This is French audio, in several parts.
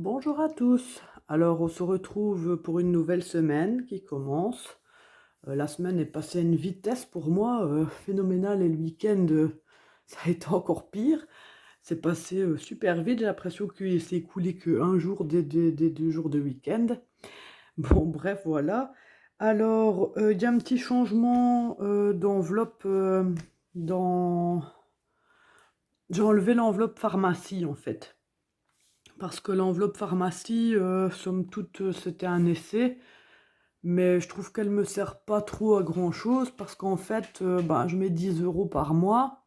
Bonjour à tous. Alors, on se retrouve pour une nouvelle semaine qui commence. La semaine est passée à une vitesse pour moi phénoménale et le week-end, ça a été encore pire. C'est passé super vite. J'ai l'impression qu'il s'est écoulé qu'un jour des 2 jours de week-end. Bon, bref, voilà. Alors, il y a un petit changement d'enveloppe dans... J'ai enlevé l'enveloppe pharmacie en fait. Parce que l'enveloppe pharmacie, somme toute, c'était un essai, mais je trouve qu'elle me sert pas trop à grand-chose parce qu'en fait, je mets 10 € par mois.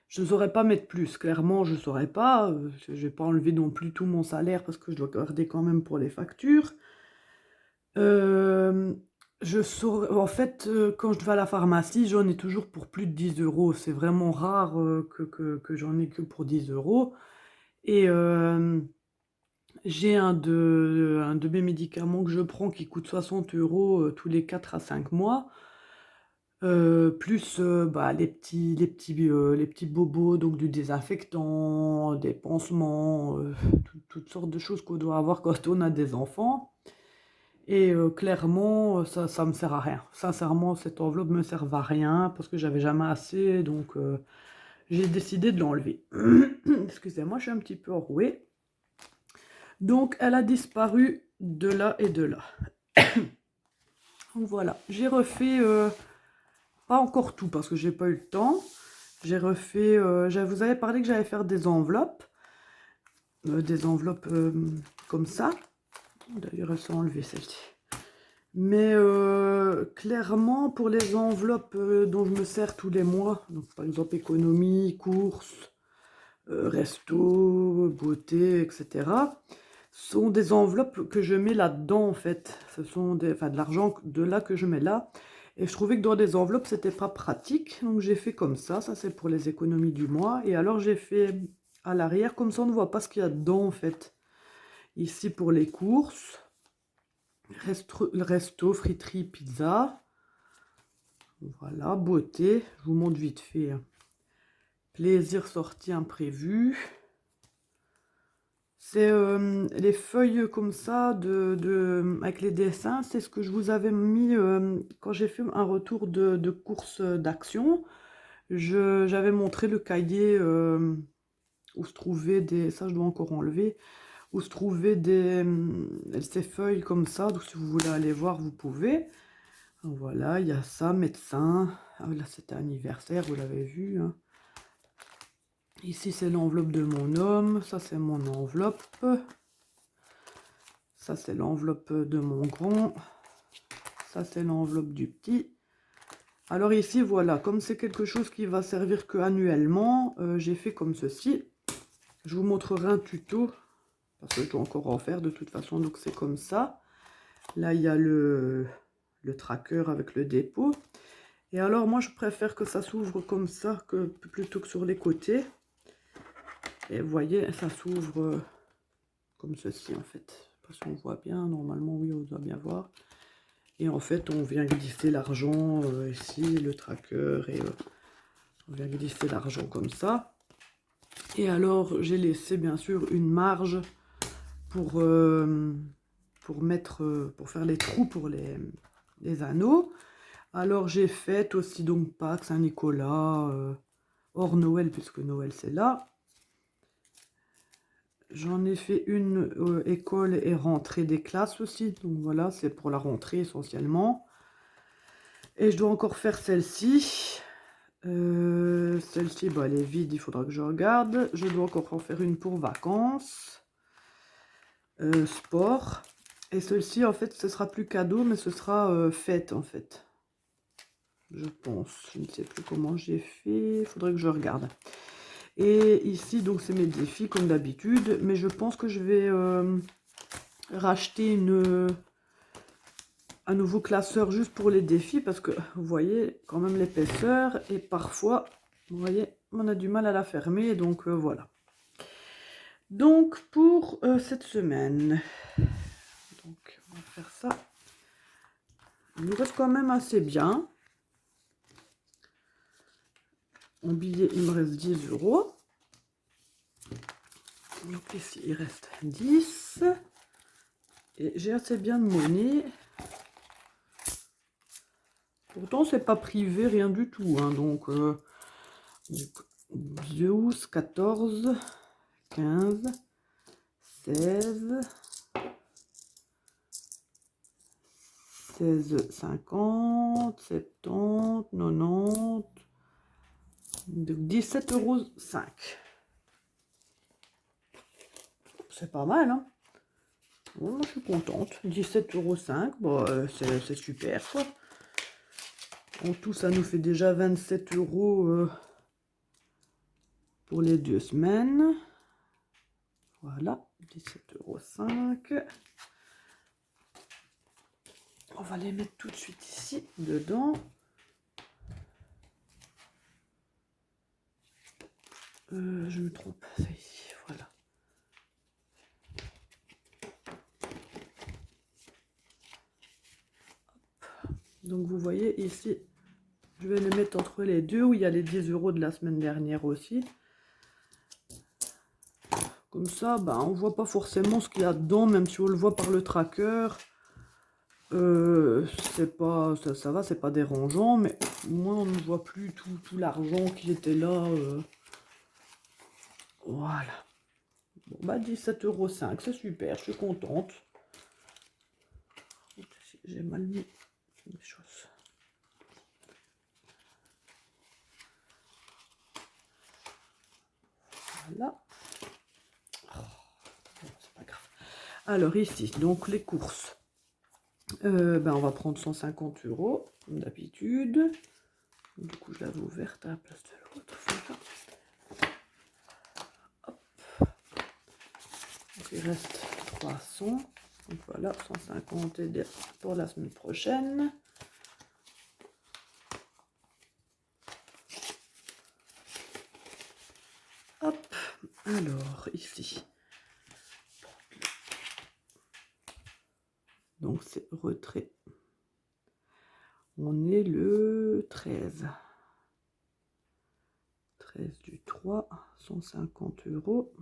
Je ne saurais pas mettre plus, clairement, je saurais pas. Je vais pas enlever non plus tout mon salaire parce que je dois garder quand même pour les factures. Hem, en fait, quand je vais à la pharmacie, j'en ai toujours pour plus de 10 €. C'est vraiment rare, que j'en ai que pour 10 € et j'ai un de mes médicaments que je prends qui coûte 60 € tous les 4 à 5 mois, plus, les petits bobos, donc du désinfectant, des pansements, toutes sortes de choses qu'on doit avoir quand on a des enfants et clairement, ça me sert à rien. Sincèrement, cette enveloppe me sert à rien parce que j'avais jamais assez, donc j'ai décidé de l'enlever. Excusez-moi, je suis un petit peu enrouée. Donc, elle a disparu de là et de là. Donc voilà, j'ai refait, pas encore tout parce que j'ai pas eu le temps. J'ai refait, vous avais parlé que j'allais faire des enveloppes comme ça. D'ailleurs, elles sont enlevées celles-ci. Mais clairement, pour les enveloppes dont je me sers tous les mois, donc par exemple économie, courses, resto, beauté, etc., sont des enveloppes que je mets là-dedans en fait. Ce sont de l'argent de là que je mets là. Et je trouvais que dans des enveloppes, c'était pas pratique. Donc j'ai fait comme ça. Ça, c'est pour les économies du mois. Et alors j'ai fait à l'arrière, comme ça on ne voit pas ce qu'il y a dedans en fait. Ici pour les courses. Resto, friterie, pizza. Voilà, beauté. Je vous montre vite fait, hein. Plaisir, sortie, imprévu. C'est les feuilles comme ça avec les dessins, c'est ce que je vous avais mis quand j'ai fait un retour de course d'action. J'avais montré le cahier où se trouvaient des... Ça, je dois encore enlever. Où se trouvaient ces feuilles comme ça. Donc, si vous voulez aller voir, vous pouvez. Voilà, il y a ça, médecin. Ah, là, c'était anniversaire, vous l'avez vu, hein. Ici, c'est l'enveloppe de mon homme. Ça, c'est mon enveloppe. Ça, c'est l'enveloppe de mon grand. Ça, c'est l'enveloppe du petit. Alors ici, voilà, comme c'est quelque chose qui va servir que annuellement, j'ai fait comme ceci. Je vous montrerai un tuto, parce que je dois encore en faire de toute façon, donc c'est comme ça. Là, il y a le tracker avec le dépôt. Et alors, moi, je préfère que ça s'ouvre comme ça, plutôt que sur les côtés. Et vous voyez, ça s'ouvre comme ceci, en fait. Parce qu'on voit bien, normalement, oui, on doit bien voir. Et en fait, on vient glisser l'argent ici, le tracker, et on vient glisser l'argent comme ça. Et alors, j'ai laissé bien sûr une marge pour pour faire les trous pour les anneaux. Alors, j'ai fait aussi donc Pâques, Saint-Nicolas, hors Noël, puisque Noël c'est là. J'en ai fait une école et rentrée des classes aussi. Donc voilà, c'est pour la rentrée essentiellement. Et je dois encore faire celle-ci. Celle-ci, elle est vide, il faudra que je regarde. Je dois encore en faire une pour vacances. Sport. Et celle-ci, en fait, ce sera plus cadeau, mais ce sera fête, en fait. Je pense. Je ne sais plus comment j'ai fait. Il faudrait que je regarde. Et ici, donc, c'est mes défis, comme d'habitude. Mais je pense que je vais racheter un nouveau classeur juste pour les défis. Parce que, vous voyez, quand même l'épaisseur. Et parfois, vous voyez, on a du mal à la fermer. Donc, voilà. Donc, pour cette semaine, donc, on va faire ça. Il nous reste quand même assez bien. En billet, il me reste 10 €. Donc ici, il reste 10. Et j'ai assez bien de monnaie. Pourtant, c'est pas privé, rien du tout. Hein. Donc 12, 14, 15, 16, 16, 50, 70, 90. Donc 17,05 €. C'est pas mal, hein? Bon, moi, je suis contente. 17,05 €, bon, c'est super, quoi. En tout, ça nous fait déjà 27 € pour les 2 semaines. Voilà, 17,05 €. On va les mettre tout de suite ici, dedans. Je me trompe, c'est ici, voilà. Hop. Donc vous voyez ici, je vais les mettre entre les deux, où il y a les 10 € de la semaine dernière aussi. Comme ça, ben, on voit pas forcément ce qu'il y a dedans, même si on le voit par le tracker. C'est pas, ça va, c'est pas dérangeant, mais moi on ne voit plus tout l'argent qui était là. Voilà. Bon, bah 17,05 €, c'est super, je suis contente. J'ai mal mis les choses. Voilà. Oh, c'est pas grave. Alors ici, donc les courses. Ben, on va prendre 150 €, comme d'habitude. Du coup, je l'avais ouverte à la place de l'autre. Voilà. Hop. Donc, il reste 300. Donc voilà, 150 pour la semaine prochaine. Hop. Alors, ici. Donc, c'est retrait. On est le 13. 13 du 3, 150 €.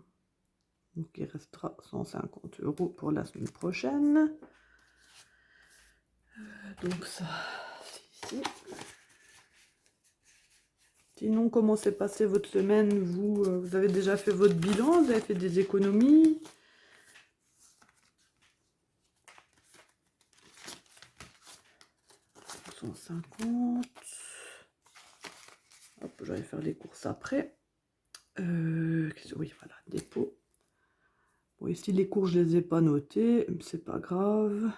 Donc, il restera 150 € pour la semaine prochaine. Donc, ça, c'est ici. Sinon, comment s'est passée votre semaine? Vous avez déjà fait votre bilan? Vous avez fait des économies? « 150. Hop, je vais faire les courses après. Oui, voilà, dépôt. Bon, ici, les courses, je les ai pas notées. C'est pas grave.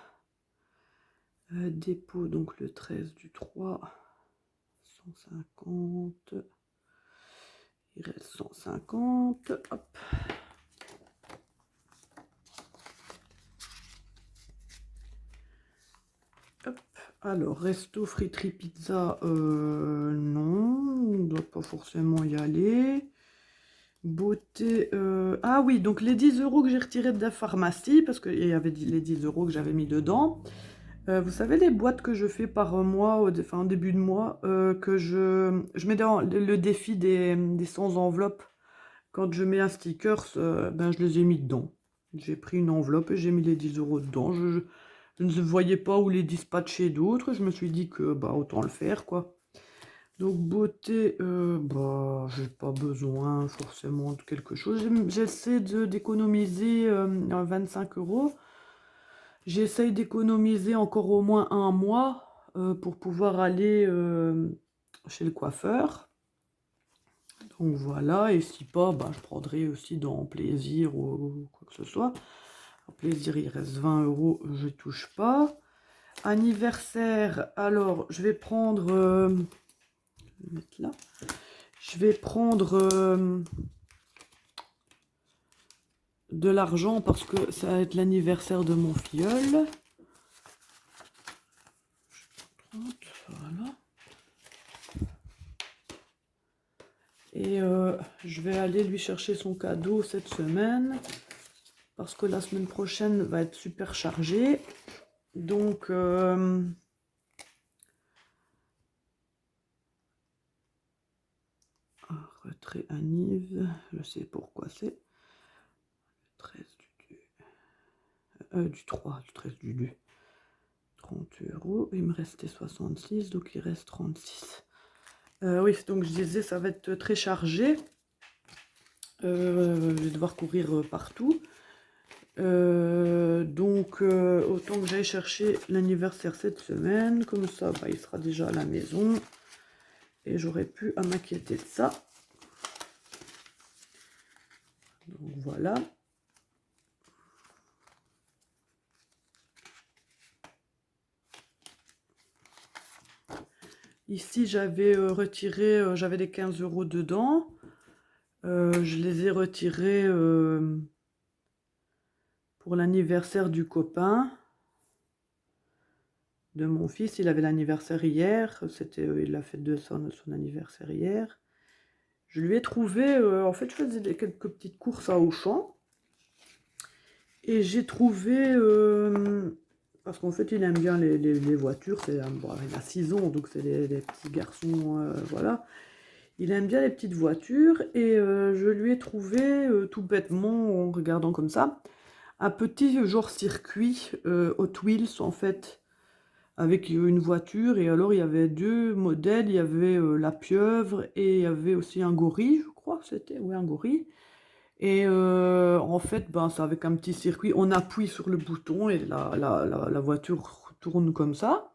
Dépôt, donc le 13 du 3. 150. Il reste 150. Hop. Hop. Alors, resto, friterie, pizza, non, on ne doit pas forcément y aller. Beauté, ah oui, donc les 10 € que j'ai retirés de la pharmacie, parce qu'il y avait les 10 € que j'avais mis dedans. Vous savez, les boîtes que je fais par mois, enfin en début de mois, que je mets dans le défi des 100 enveloppes. Quand je mets un sticker, ben, je les ai mis dedans. J'ai pris une enveloppe et j'ai mis les 10 € dedans. Je ne voyais pas où les dispatcher d'autres. Je me suis dit que bah autant le faire, quoi. Donc beauté, bah j'ai pas besoin forcément de quelque chose. J'essaie d'économiser 25 €. J'essaye d'économiser encore au moins un mois pour pouvoir aller chez le coiffeur. Donc voilà, et si pas, bah, je prendrai aussi dans plaisir ou quoi que ce soit. En plaisir, il reste 20 €, je touche pas. Anniversaire, alors je vais prendre, je vais mettre là. Je vais prendre de l'argent parce que ça va être l'anniversaire de mon filleul. 30, voilà. Et je vais aller lui chercher son cadeau cette semaine. Parce que la semaine prochaine va être super chargée. Donc, retrait Anive, je sais pourquoi c'est. du 3, du 13, du 2. 30 €. Il me restait 66, donc il reste 36. Oui, donc je disais, ça va être très chargé. Je vais devoir courir partout. Donc, autant que j'aille chercher l'anniversaire cette semaine. Comme ça, bah, il sera déjà à la maison. Et j'aurai plus à m'inquiéter de ça. Donc voilà. Ici, j'avais retiré, j'avais les 15 € dedans. Je les ai retirés pour l'anniversaire du copain de mon fils. Il avait l'anniversaire hier. C'était il a fait de son anniversaire hier. Je lui ai trouvé, en fait, je faisais quelques petites courses à Auchan. Et j'ai trouvé, parce qu'en fait, il aime bien les voitures. Bon, il a 6 ans, donc c'est des petits garçons, voilà. Il aime bien les petites voitures. Et je lui ai trouvé, tout bêtement, en regardant comme ça, un petit genre circuit Hot Wheels, en fait, avec une voiture. Et alors, il y avait 2 modèles. Il y avait la pieuvre et il y avait aussi un gorille, je crois que c'était. Oui, un gorille. Et en fait, ben, c'est avec un petit circuit. On appuie sur le bouton et la voiture tourne comme ça.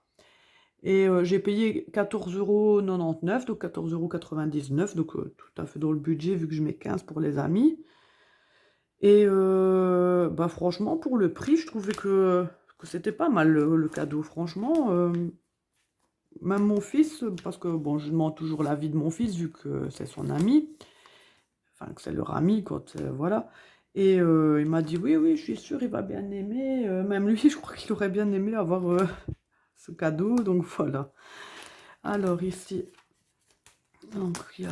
Et j'ai payé 14,99 €, donc 14,99 €, donc tout à fait dans le budget vu que je mets 15 pour les amis. Et bah, franchement, pour le prix, je trouvais que c'était pas mal le cadeau. Franchement, même mon fils, parce que bon, je demande toujours l'avis de mon fils vu que c'est son ami. Enfin, que c'est leur ami, quand voilà. Et il m'a dit: «Oui, oui, je suis sûre, il va bien aimer». Même lui, je crois qu'il aurait bien aimé avoir ce cadeau, donc voilà. Alors ici, donc il y a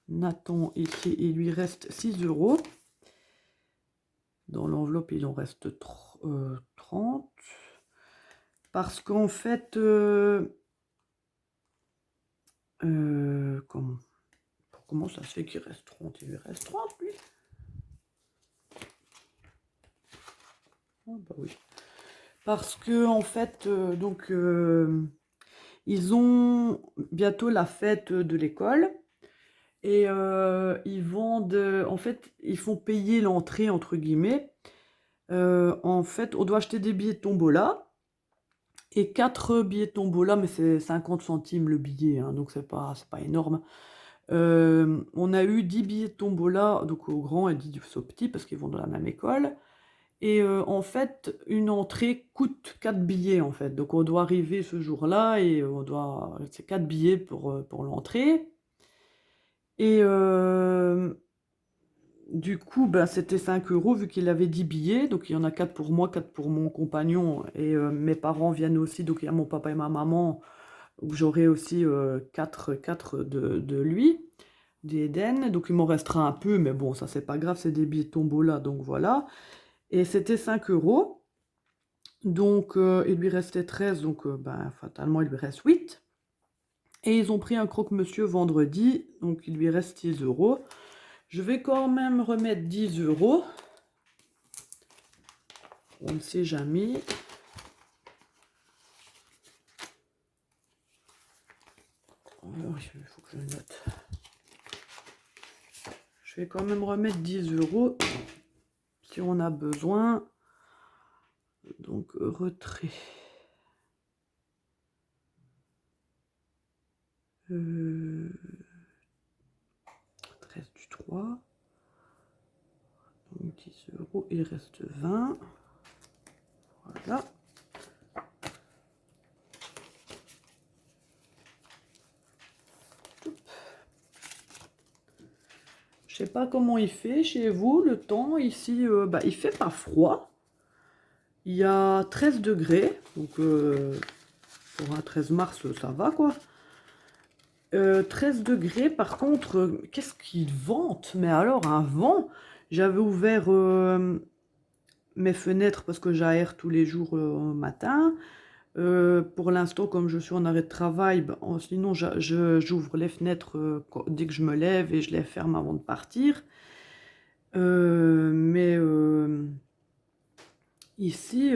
Nathan ici, il lui reste 6 €. Dans l'enveloppe, il en reste 30. Parce qu'en fait, comment ça se fait qu'il reste 30? Il lui reste 30, lui? Ah bah oui. Parce que en fait, donc ils ont bientôt la fête de l'école et ils vendent, en fait, ils font payer «l'entrée» entre guillemets. En fait, on doit acheter des billets de tombola et 4 billets de tombola, mais c'est 50 centimes le billet, hein, donc c'est pas énorme. On a eu 10 billets de tombola, donc aux grands et 10 aux petits parce qu'ils vont dans la même école. Et en fait, une entrée coûte 4 billets, en fait. Donc on doit arriver ce jour-là et c'est 4 billets pour l'entrée. Et du coup, ben, c'était 5 € vu qu'il avait 10 billets. Donc il y en a 4 pour moi, 4 pour mon compagnon. Et mes parents viennent aussi, donc il y a mon papa et ma maman. Donc j'aurai aussi 4 de lui, d'Eden. Donc il m'en restera un peu, mais bon, ça c'est pas grave, c'est des billets de tombola, donc voilà. Et c'était 5 €. Donc il lui restait 13, donc ben, fatalement il lui reste 8. Et ils ont pris un croque-monsieur vendredi, donc il lui reste 6 €. Je vais quand même remettre 10 €. On ne sait jamais. Alors, il faut que je note. Je vais quand même remettre 10 € si on a besoin. Donc retrait. 13 du 3. Donc 10 €, il reste 20. Voilà. Je sais pas comment il fait chez vous, le temps ici, bah, il fait pas froid. Il y a 13 degrés, donc pour un 13 mars, ça va quoi. 13 degrés, par contre, qu'est-ce qu'il vente? Mais alors, un vent! J'avais ouvert mes fenêtres parce que j'aère tous les jours au matin. Pour l'instant, comme je suis en arrêt de travail, ben, sinon j'ouvre les fenêtres dès que je me lève et je les ferme avant de partir. Mais Ici,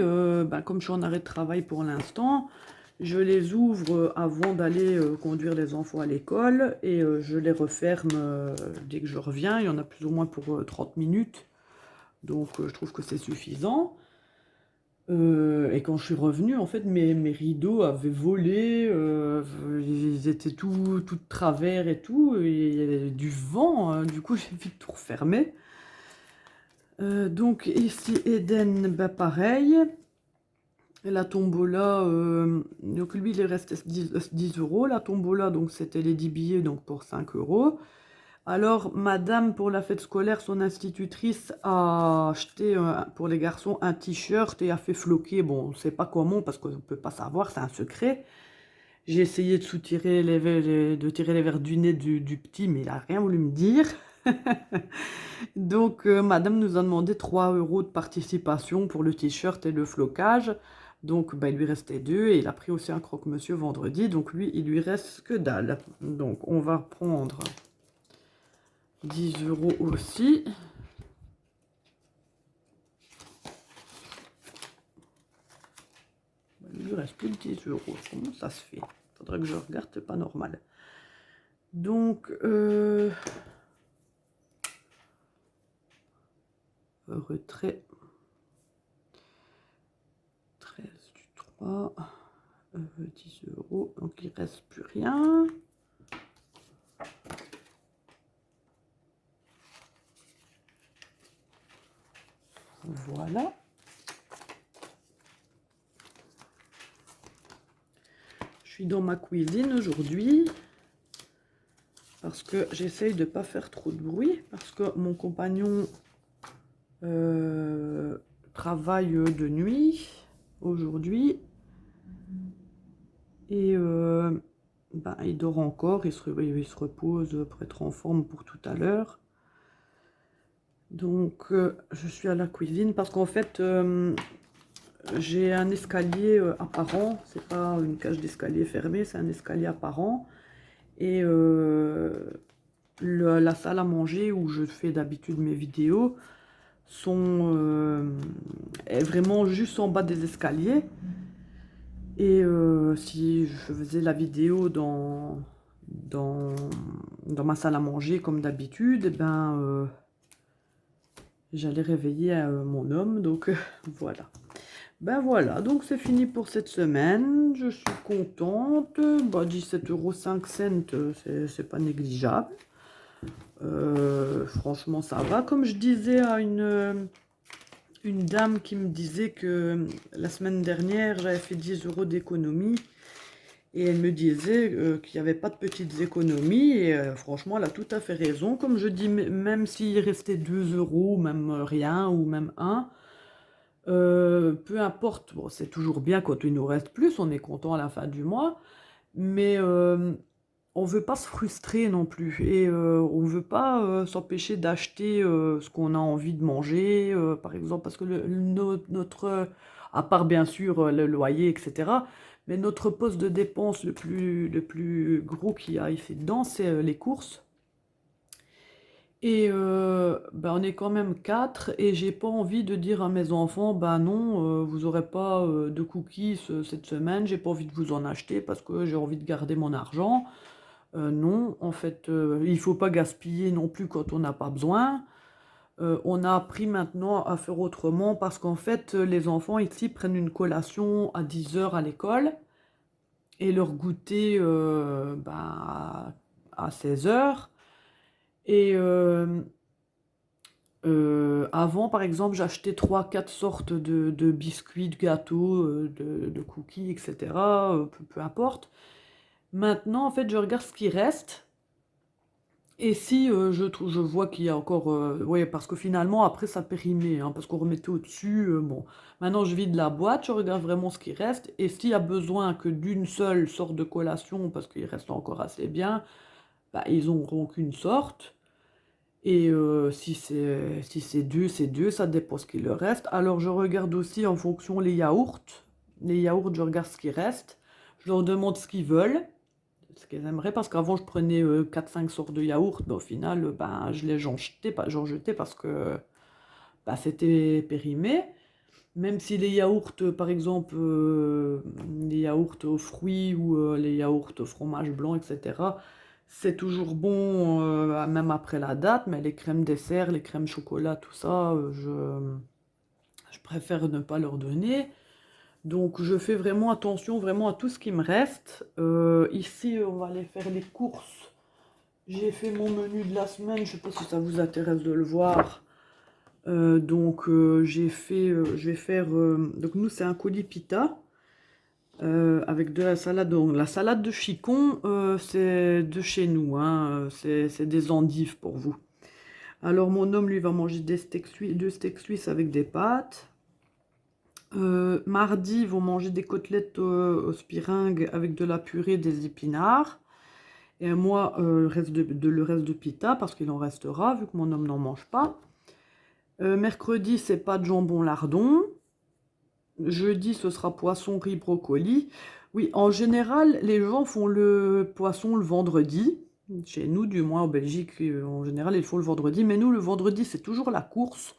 comme je suis en arrêt de travail pour l'instant, je les ouvre avant d'aller conduire les enfants à l'école et je les referme dès que je reviens. Il y en a plus ou moins pour 30 minutes, donc je trouve que c'est suffisant. Et quand je suis revenue, en fait, mes rideaux avaient volé, ils étaient tout de travers et tout, et il y avait du vent, du coup j'ai vite tout refermé. Donc ici, Eden, bah, pareil. Et la tombola, donc lui il est resté 10 euros. La tombola, donc c'était les 10 billets donc pour 5 euros. Alors, madame, pour la fête scolaire, son institutrice a acheté pour les garçons un t-shirt et a fait floquer. Bon, on ne sait pas comment parce qu'on ne peut pas savoir, c'est un secret. J'ai essayé de soutirer de tirer les verres du nez du petit, mais il n'a rien voulu me dire. Donc, madame nous a demandé 3 euros de participation pour le t-shirt et le flocage. Donc, bah, il lui restait 2 et il a pris aussi un croque-monsieur vendredi. Donc, lui, il lui reste que dalle. Donc, on va prendre 10 euros aussi. Il lui reste plus de 10 euros. Comment ça se fait? Faudrait que je regarde, c'est pas normal. Donc, retrait 13 du 3, 10 euros. Donc, il reste plus rien. Voilà. Je suis dans ma cuisine aujourd'hui parce que j'essaye de ne pas faire trop de bruit parce que mon compagnon travaille de nuit aujourd'hui et il dort encore, il se repose pour être en forme pour tout à l'heure. Donc je suis à la cuisine parce qu'en fait j'ai un escalier apparent, c'est pas une cage d'escalier fermée, c'est un escalier apparent. Et la salle à manger où je fais d'habitude mes vidéos est vraiment juste en bas des escaliers. Et si je faisais la vidéo dans ma salle à manger comme d'habitude, j'allais réveiller mon homme, donc voilà. Ben voilà, donc c'est fini pour cette semaine, je suis contente, 17,05 €, c'est pas négligeable. Franchement ça va, comme je disais à une dame qui me disait que la semaine dernière j'avais fait 10 euros d'économie et elle me disait qu'il n'y avait pas de petites économies et franchement elle a tout à fait raison. Comme je dis, même s'il restait 2 euros, même rien ou même 1, peu importe, bon, c'est toujours bien quand il nous reste plus, on est content à la fin du mois, mais on veut pas se frustrer non plus et on veut pas s'empêcher d'acheter ce qu'on a envie de manger, par exemple, parce que notre, à part bien sûr le loyer, etc., mais notre poste de dépense le plus gros qu'il y a ici dedans, c'est les courses. Et on est quand même 4 et j'ai pas envie de dire à mes enfants, bah non, vous aurez pas de cookies cette semaine, j'ai pas envie de vous en acheter parce que j'ai envie de garder mon argent. Non, en fait, il faut pas gaspiller non plus quand on n'a pas besoin. On a appris maintenant à faire autrement parce qu'en fait, les enfants ici prennent une collation à 10 heures à l'école et leur goûter à 16 heures. Et avant, par exemple, j'achetais 3 4 sortes de biscuits, de gâteaux, de cookies, etc. Peu importe. Maintenant, en fait, je regarde ce qui reste. Et si je vois qu'il y a encore... ouais, parce que finalement, après, ça périmait, hein, parce qu'on remettait au-dessus. Bon, maintenant, je vide la boîte, je regarde vraiment ce qui reste. Et s'il y a besoin que d'une seule sorte de collation, parce qu'il reste encore assez bien, bah, ils n'auront qu'une sorte. Et si c'est deux, c'est deux, ça dépend ce qu'il leur reste. Alors je regarde aussi en fonction les yaourts. Les yaourts, je regarde ce qui reste. Je leur demande ce qu'ils veulent, ce qu'ils aimeraient, parce qu'avant je prenais 4-5 sortes de yaourts, mais au final, j'en jetais parce que c'était périmé. Même si les yaourts, par exemple, les yaourts aux fruits ou les yaourts au fromage blanc, etc., c'est toujours bon, même après la date, mais les crèmes dessert, les crèmes chocolat, tout ça, je préfère ne pas leur donner. Donc je fais vraiment attention vraiment à tout ce qui me reste. Ici, on va aller faire les courses. J'ai fait mon menu de la semaine, je ne sais pas si ça vous intéresse de le voir. Je vais faire, donc nous c'est un colis pita avec de la salade. Donc la salade de chicon, c'est de chez nous, hein, c'est des endives pour vous. Alors mon homme lui va manger deux steaks suisses avec des pâtes. Mardi, ils vont manger des côtelettes au spiringue avec de la purée, des épinards. Et moi, le reste de pita, parce qu'il en restera, vu que mon homme n'en mange pas. Mercredi, c'est pas de jambon lardon. Jeudi, ce sera poisson, riz, brocoli. Oui, en général, les gens font le poisson le vendredi. Chez nous, du moins en Belgique, en général, ils font le vendredi. Mais nous, le vendredi, c'est toujours la course.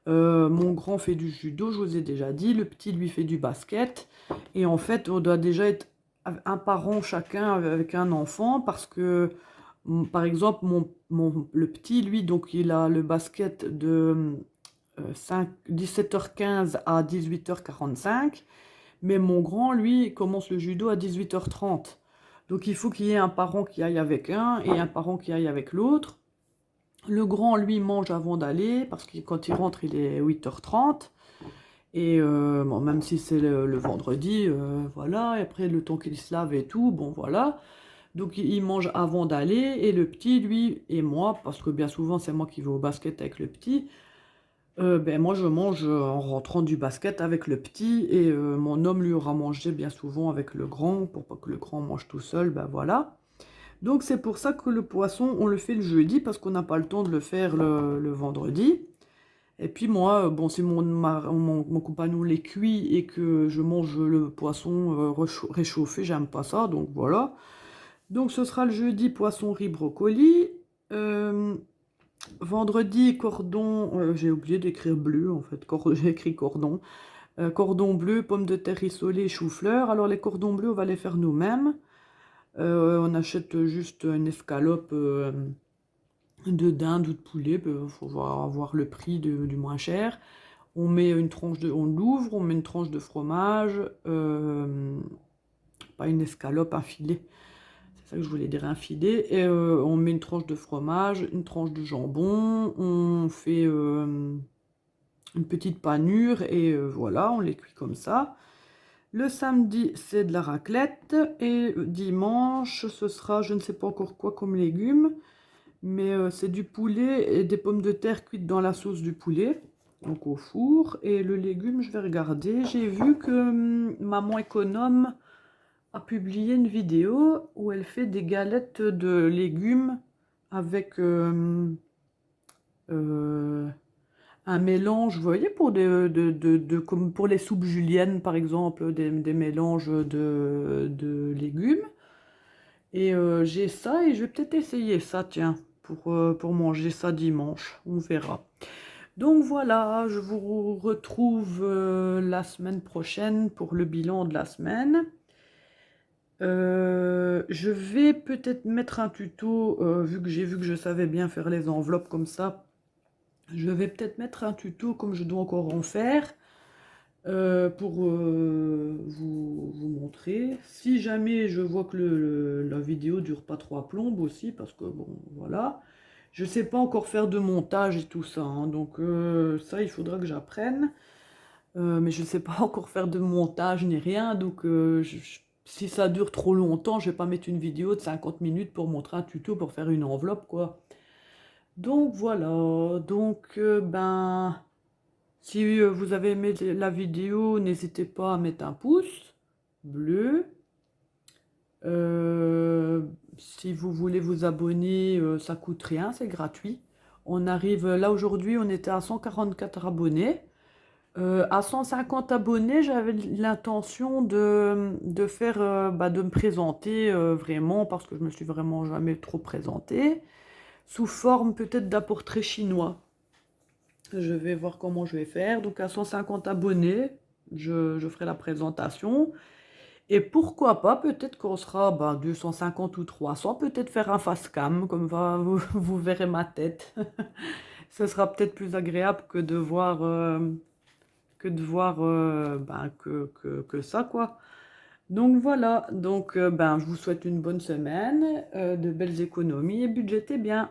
Mon grand fait du judo, je vous ai déjà dit. Le petit, lui, fait du basket. Et en fait, on doit déjà être un parent chacun avec un enfant parce que, par exemple, le petit, lui, donc il a le basket de 17h15 à 18h45. Mais mon grand, lui, commence le judo à 18h30. Donc il faut qu'il y ait un parent qui aille avec un et un parent qui aille avec l'autre. Le grand, lui, mange avant d'aller, parce que quand il rentre, il est 8h30. Et bon, même si c'est le vendredi, voilà. Et après, le temps qu'il se lave et tout, bon, voilà. Donc il mange avant d'aller. Et le petit, lui, et moi, parce que bien souvent, c'est moi qui vais au basket avec le petit, ben moi, je mange en rentrant du basket avec le petit. Et mon homme, lui, aura mangé bien souvent avec le grand, pour pas que le grand mange tout seul, ben voilà. Donc c'est pour ça que le poisson, on le fait le jeudi, parce qu'on n'a pas le temps de le faire le vendredi. Et puis moi, bon, si mon compagnon les cuit et que je mange le poisson réchauffé, j'aime pas ça, donc voilà. Donc ce sera le jeudi, poisson, riz, brocoli. Euh, Vendredi, cordon, j'ai oublié d'écrire bleu en fait, j'ai écrit cordon. Cordon bleu, pommes de terre rissolées, chou-fleur. Alors les cordons bleus, on va les faire nous-mêmes. On achète juste une escalope de dinde ou de poulet, il faut voir le prix du moins cher. On met on l'ouvre, on met une tranche de fromage, pas une escalope, un filet. C'est ça que je voulais dire, un filet. Et on met une tranche de fromage, une tranche de jambon, on fait une petite panure et voilà, on les cuit comme ça. Le samedi, c'est de la raclette et dimanche, ce sera, je ne sais pas encore quoi comme légumes, mais c'est du poulet et des pommes de terre cuites dans la sauce du poulet, donc au four. Et le légume, je vais regarder. J'ai vu que Maman Économe a publié une vidéo où elle fait des galettes de légumes avec euh, un mélange, vous voyez, comme pour les soupes juliennes, par exemple, des mélanges de légumes. Et j'ai ça et je vais peut-être essayer ça, tiens, pour manger ça dimanche. On verra. Donc voilà, je vous retrouve la semaine prochaine pour le bilan de la semaine. Je vais peut-être mettre un tuto, vu que j'ai vu que je savais bien faire les enveloppes comme ça. Je vais peut-être mettre un tuto comme je dois encore en faire pour vous montrer. Si jamais je vois que la vidéo dure pas trois plombes aussi, parce que bon, voilà. Je sais pas encore faire de montage et tout ça, hein, donc ça, il faudra que j'apprenne. Mais je sais pas encore faire de montage ni rien, donc si ça dure trop longtemps, je vais pas mettre une vidéo de 50 minutes pour montrer un tuto pour faire une enveloppe, quoi. Donc voilà, donc ben... Si vous avez aimé la vidéo, n'hésitez pas à mettre un pouce bleu. Si vous voulez vous abonner, ça coûte rien, c'est gratuit. On arrive, là aujourd'hui, on était à 144 abonnés. À 150 abonnés, j'avais l'intention de faire, de me présenter vraiment, parce que je me suis vraiment jamais trop présentée, sous forme peut-être d'un portrait chinois. Je vais voir comment je vais faire. Donc à 150 abonnés, je ferai la présentation. Et pourquoi pas, peut-être qu'on sera 250 ou 300, peut-être faire un face cam, comme ça vous verrez ma tête. Ce sera peut-être plus agréable que ça, quoi. Donc voilà, donc je vous souhaite une bonne semaine, de belles économies et budgétez bien.